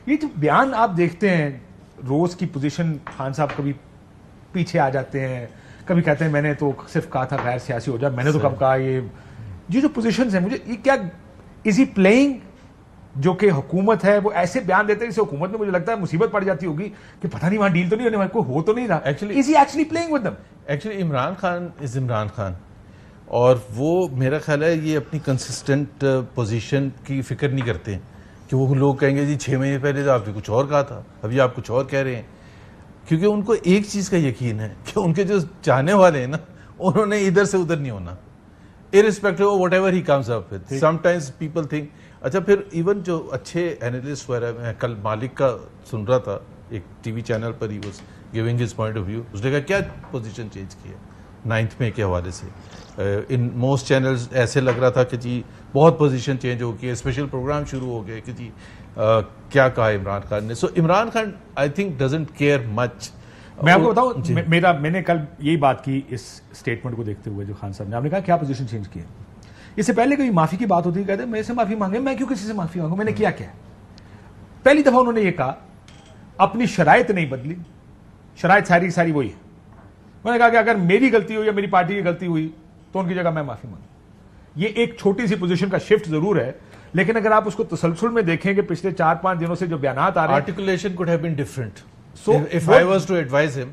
ये जो बयान आप देखते हैं, रोज की पोजीशन, खान साहब कभी पीछे आ जाते हैं, कभी कहते हैं मैंने तो सिर्फ कहा था गैर सियासी हो जाए, मैंने तो कब कहा ये जो पोजीशंस हैं, मुझे ये क्या इज ही प्लेइंग, जो कि हुकूमत है वो ऐसे बयान देते हैं जिससे हुकूमत में मुझे लगता है मुसीबत पड़ जाती होगी कि पता नहीं वहां डील तो नहीं होने वाली, कोई हो तो नहीं रहा। Actually is he actually playing with them? Actually Imran Khan is Imran Khan, और वो मेरा ख्याल है ये अपनी कंसिस्टेंट पोजीशन की फिक्र नहीं करते कि वो लोग कहेंगे जी 6 महीने पहले तो आपने कुछ और कहा था, अभी आप कुछ और कह रहे हैं, क्योंकि उनको एक चीज का यकीन है कि उनके जो चाहने वाले हैं ना, उन्होंने इधर से उधर नहीं होना, irrespective of whatever he comes up with. Sometimes people think, अच्छा फिर इवन जो अच्छे एनालिस्ट वगैरह, मैं कल मालिक का सुन रहा था एक टीवी चैनल पर, he was giving his point of view, उसने कहा क्या पोजीशन चेंज की है 9th मई के हवाले से। इन मोस्ट चैनल्स ऐसे लग रहा था कि जी बहुत पोजीशन चेंज हो गई है, स्पेशल प्रोग्राम शुरू हो गए कि जी क्या कहा इमरान खान ने। So Imran Khan I think doesn't care much. मैं आपको बताऊं, मैंने कल यही बात की इस स्टेटमेंट को देखते हुए जो खान साहब ने, आपने कहा क्या पोजीशन चेंज की है। इससे पहले कभी माफी की बात होती है, कहते मेरे से माफी मांगे, मैं क्यों किसी से माफी मांगू, मैंने किया क्या? पहली दफा उन्होंने ये कहा अपनी शराइत नहीं बदली, शराइत सारी सारी वही है। मैंने कहा कि अगर मेरी गलती हुई या मेरी पार्टी की गलती हुई तो उनकी जगह मैं माफी मांगू। ये एक छोटी सी पोजीशन का शिफ्ट जरूर है, लेकिन अगर आप उसको तसलसल में देखें कि पिछले 4-5 दिनों से जो बयानात आ रहे हैं, articulation could have been different. So if I was to advise him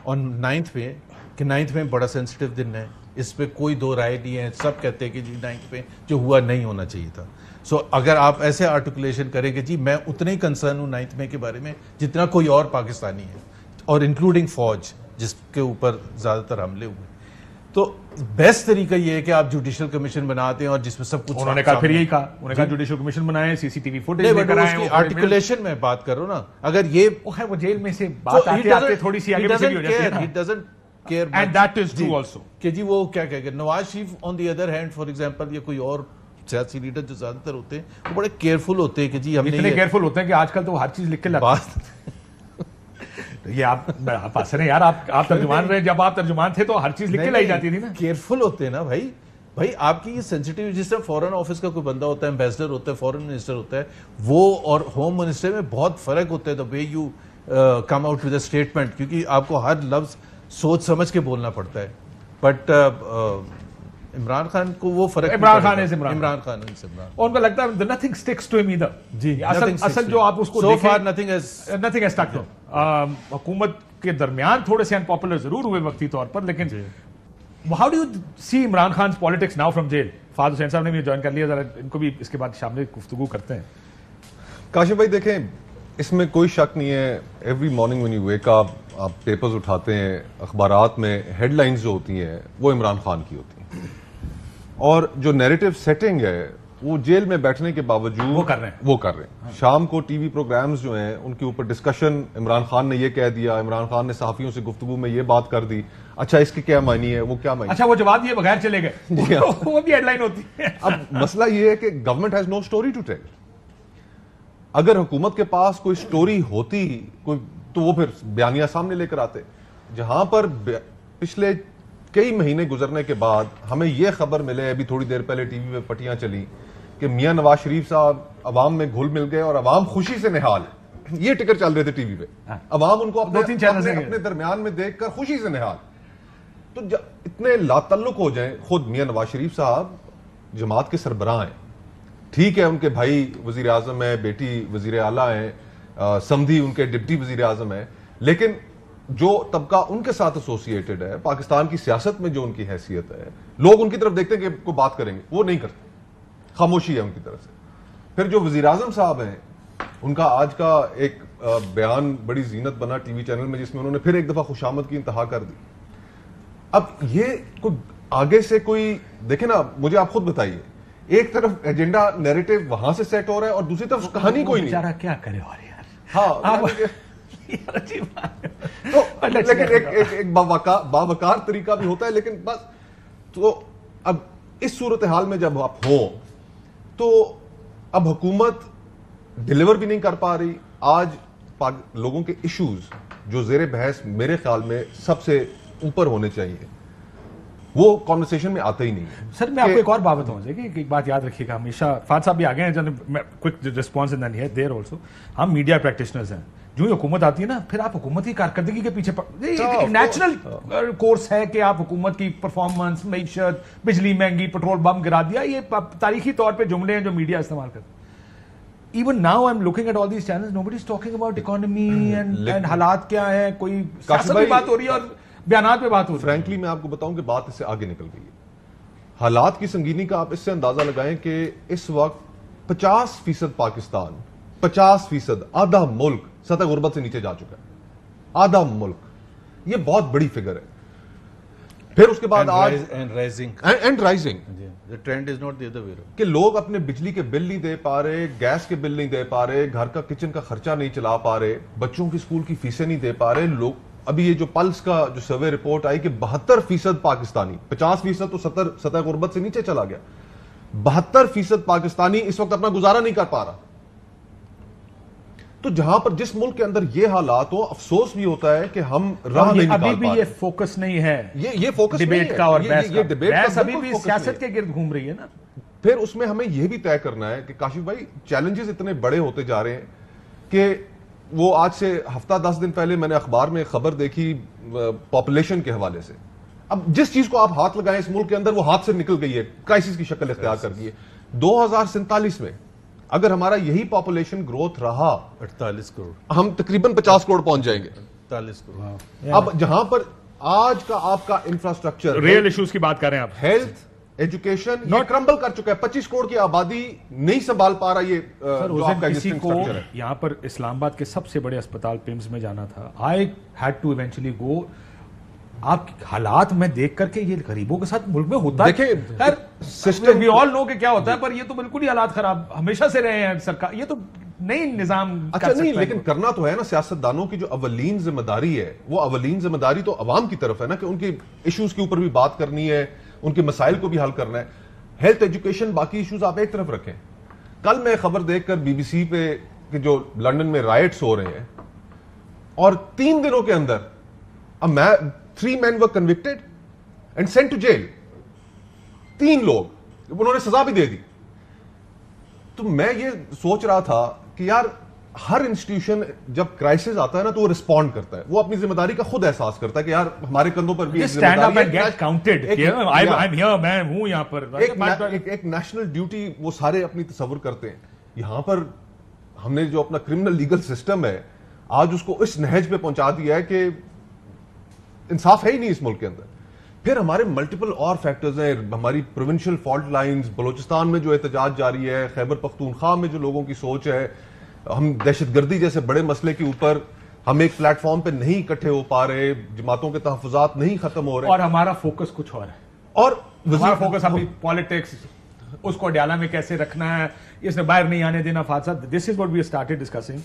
on 9th में कि 9th में बड़ा सेंसिटिव दिन है, इस पे कोई दो राय नहीं है, सब कहते हैं कि जी 9th पे जो हुआ नहीं होना चाहिए था। सो अगर आप ऐसे आर्टिकुलेशन करें कि जी मैं उतने ही कंसर्न हूं 9th में के बारे में जितना कोई और पाकिस्तानी है, और इंक्लूडिंग फौज जिसके ऊपर ज्यादातर हमले हुए, तो बेस्ट तरीका ये है कि आप जुडिशियल कमिशन बनाते हैं और जिसमें सब कुछ, उन्होंने कहा फिर यही कहा, उन्होंने कहा जुडिशियल कमिशन बनाए, सीसीटीवी फुटेज लेकर आए, आर्टिकुलेशन में बात करो ना। अगर ये वो जेल में से बात आते आते थोड़ी सी आगे पीछे भी हो जाती है ना। He doesn't care And that is true also. कि जी वो क्या कहेगा। Nawaz Sharif on the other hand for example, या कोई और सियासी लीडर जो ज्यादातर होते हैं, वो बड़े केयरफुल होते हैं कि जी हमने इतने केयरफुल होते हैं कि आजकल तो हर चीज लिख के लाते हैं। ये आप पासर हैं यार, आप तर्जुमान रहे, जब आप तर्जुमान थे तो हर चीज लिख के लाई जाती थी ना। केयरफुल होते हैं ना भाई आपकी ये सेंसिटिव, जिस तरह फॉरेन ऑफिस का कोई बंदा होता है, एम्बेसडर होता है, फॉरेन मिनिस्टर होता है, वो और होम मिनिस्टर में बहुत फर्क होता है the way you come out with a statement, क्योंकि आपको हर लफ्ज सोच समझ के बोलना पड़ता है। बट इमरान खान को वो फर्क, इमरान खान है इमरान खान और उनको लगता है nothing sticks to him either. जी, असल जो आप उसको so far nothing has stuck to him। हुकूमत के दरमियान थोड़े से अनपॉपुलर जरूर हुए वक्ती तौर पर, लेकिन how do you see Imran Khan politics now from jail? Fahd Husain साहब ने भी ज्वाइन कर लिया, जरा इनको भी इसके बाद शाम में गुफ्तगू करते हैं। काशिफ भाई देखें, इसमें कोई शक नहीं है, every morning when you wake up, आप पेपर्स उठाते हैं, अखबारात में हेडलाइंस जो होती हैं वो इमरान खान की होती हैं, और जो नैरेटिव सेटिंग है वो जेल में बैठने के बावजूद वो कर रहे हैं। शाम को टीवी प्रोग्राम्स जो हैं उनके ऊपर डिस्कशन, इमरान खान ने ये कह दिया, इमरान खान ने सहाफियों से गुफ्तगू में ये बात कर दी, अच्छा इसके क्या मायने है, वो क्या मायने, अच्छा वो जवाब दिए बगैर चले गए, वो भी हेडलाइन होती है। अब मसला ये है कि government has no story to tell. अगर हुकूमत के पास कोई स्टोरी होती कोई, तो वो फिर बयानिया सामने लेकर आते। जहां पर पिछले कई महीने गुजरने के बाद हमें यह खबर मिले, अभी थोड़ी देर पहले टीवी में पटियां चली कि मियां नवाज शरीफ साहब अवाम में घुल मिल गए और अवाम खुशी से निहाल है। ये टिकर चल रहे थे टीवी पे, अवाम उनको अपने दरमियान में देखकर खुशी से निहाल। तो इतने लातल्लुक हो जाए, खुद मियां नवाज शरीफ साहब जमात के सरबराह हैं, ठीक है उनके भाई वजीर आजम है, बेटी वजीर आला है, समधी उनके डिप्टी वजीर आजम है, लेकिन जो तबका उनके साथ एसोसिएटेड है, पाकिस्तान की सियासत में जो उनकी हैसियत है, लोग उनकी तरफ देखते हैं कि कोई बात करेंगे, वो नहीं करते, खामोशी है उनकी तरफ से। फिर जो वजीर आजम साहब हैं, उनका आज का एक बयान बड़ी जीनत बना टीवी चैनल में, जिसमें उन्होंने फिर एक दफा खुशामद की इंतहा कर दी। अब ये कोई आगे से कोई देखे ना, मुझे आप खुद बताइए, एक तरफ एजेंडा नैरेटिव वहां से सेट हो रहा है और दूसरी तरफ कहानी कोई नहीं। बेचारा क्या करे और यार। हाँ तो लेकिन एक बावकार तरीका भी होता है, लेकिन बस तो अब इस सूरत हाल में जब आप हो तो अब हुकूमत डिलीवर भी नहीं कर पा रही। आज लोगों के इश्यूज जो जेर बहस मेरे ख्याल में सबसे ऊपर होने चाहिए, वो कॉन्वर्सेशन में आता ही नहीं है। सर मैं आपको एक और बात बताऊं कि एक बात याद रखिएगा हमेशा, फाद साहब भी आ गए हैं, quick response in that there also. हम मीडिया प्रैक्टिशनर्स हैं, जो ही हुकूमत आती है ना, फिर आप हुकूमत की कारकर्दगी के पीछे एक नेचुरल कोर्स है कि आप हुकूमत की परफॉर्मेंस, मईशत, बिजली महंगी, पेट्रोल बम गिरा दिया, ये तारीखी तौर पे जुमले हैं जो मीडिया इस्तेमाल करता है। Even now I'm looking at all these channels, nobody's talking about economy and हालात क्या है, कोई सियासत पे बात हो रही है और बयानात पे बात हो रही है। फ्रैंकली मैं आपको बताऊं कि बात इससे आगे निकल गई है। हालात की संगीनी का आप इससे अंदाजा लगाएं कि इस वक्त 50% पाकिस्तान, 50%, आधा मुल्क सतह गुर्बत से नीचे जा चुका है। आधा मुल्क, ये बहुत बड़ी फिगर है। फिर उसके बाद आज and rising the trend is not the other way कि लोग अपने बिजली के बिल नहीं दे पा रहे, गैस के बिल नहीं दे पा रहे, घर का किचन का खर्चा नहीं चला पा रहे, बच्चों की स्कूल की फीसें नहीं दे पा रहे। लोग अभी ये जो पल्स का जो सर्वे रिपोर्ट आई कि 72% पाकिस्तानी, 50% तो सतह गुर्बत से नीचे चला गया, 72% पाकिस्तानी इस वक्त अपना गुजारा नहीं कर पा रहा। तो जहां पर जिस मुल्क के अंदर ये हालात हो, अफसोस भी होता है कि हम राह नहीं निकाल पा रहे। अभी भी ये फोकस नहीं है, ये फोकस डिबेट का और बहस का। डिबेट अभी भी सियासत के गिर्द घूम रही है ना। फिर उसमें हमें यह भी तय करना है कि काशिफ भाई, चैलेंजेस इतने बड़े होते जा रहे हैं कि वो आज से हफ्ता 10 दिन पहले मैंने अखबार में खबर देखी पॉपुलेशन के हवाले से। अब जिस चीज को आप हाथ लगाएं इस मुल्क के अंदर, वो हाथ से निकल गई है, क्राइसिस की शक्ल इख्तियार कर दी है। 2047 में अगर हमारा यही पॉपुलेशन ग्रोथ रहा, 48 करोड़, हम तकरीबन 50 करोड़ पहुंच जाएंगे। 48 करोड़। अब जहां पर आज का आपका इंफ्रास्ट्रक्चर, रियल इश्यूज की बात कर रहे हैं आप, हेल्थ, एजुकेशन, ये क्रम्बल कर चुका है। 25 करोड़ की आबादी नहीं संभाल पा रहा ये जो आपका किसी existing को structure है। यहां पर इस्लामाबाद के सबसे बड़े अस्पताल पिम्स में जाना था। I had to eventually go. आप हालात में देख करके ये गरीबों के साथ मुल्क में होता है। देखिए सिस्टम, वी ऑल नो कि क्या होता है, पर ये तो बिल्कुल ही हालात खराब हमेशा से रहे हैं सरकार। ये तो नई निजाम अच्छा नहीं, लेकिन करना तो है ना। सियासतदानों की जो अवलीन जिम्मेदारी है, वो अवलीन जिम्मेदारी तो अवाम की तरफ है ना, कि उनके इश्यूज के ऊपर भी बात करनी है, उनके मसाइल को भी हल करना है। हेल्थ, एजुकेशन, बाकी इश्यूज आप एक तरफ रखें। कल मैं खबर देखकर BBC पे कि जो लंदन में राइट्स हो रहे हैं, और 3 दिनों के अंदर 3 men were convicted and sent to jail। 3 लोग, उन्होंने सजा भी दे दी। तो मैं ये सोच रहा था कि यार, हर इंस्टीट्यूशन जब क्राइसिस आता है ना, तो वो रिस्पॉन्ड करता है, वो अपनी जिम्मेदारी का खुद एहसास करता है कि यार हमारे कंधों पर भी stand up and get counted. I am here, मैं हूं यहां पर। एक नेशनल ड्यूटी वो सारे अपनी तस्वर करते हैं। यहां पर हमने जो अपना क्रिमिनल लीगल सिस्टम है, आज उसको इस नहज पे पहुंचा दिया है कि इंसाफ है ही नहीं इस मुल्क के अंदर। फिर हमारे मल्टीपल और फैक्टर्स हैं, हमारी प्रोविंशियल फॉल्ट लाइंस, बलोचिस्तान में जो एहतजाज जारी है, खैबर पख्तूनख्वा में जो लोगों की सोच है, हम दहशतगर्दी जैसे बड़े मसले के ऊपर हम एक प्लेटफॉर्म पे नहीं इकट्ठे हो पा रहे, जमातों के तहफुजात नहीं खत्म हो रहे, और हमारा फोकस कुछ और है। और हमारा फोकस अपनी पॉलिटिक्स, उसको अड्याला में कैसे रखना है, इसने बाहर नहीं आने देना। फाद साहब, this is what we started discussing.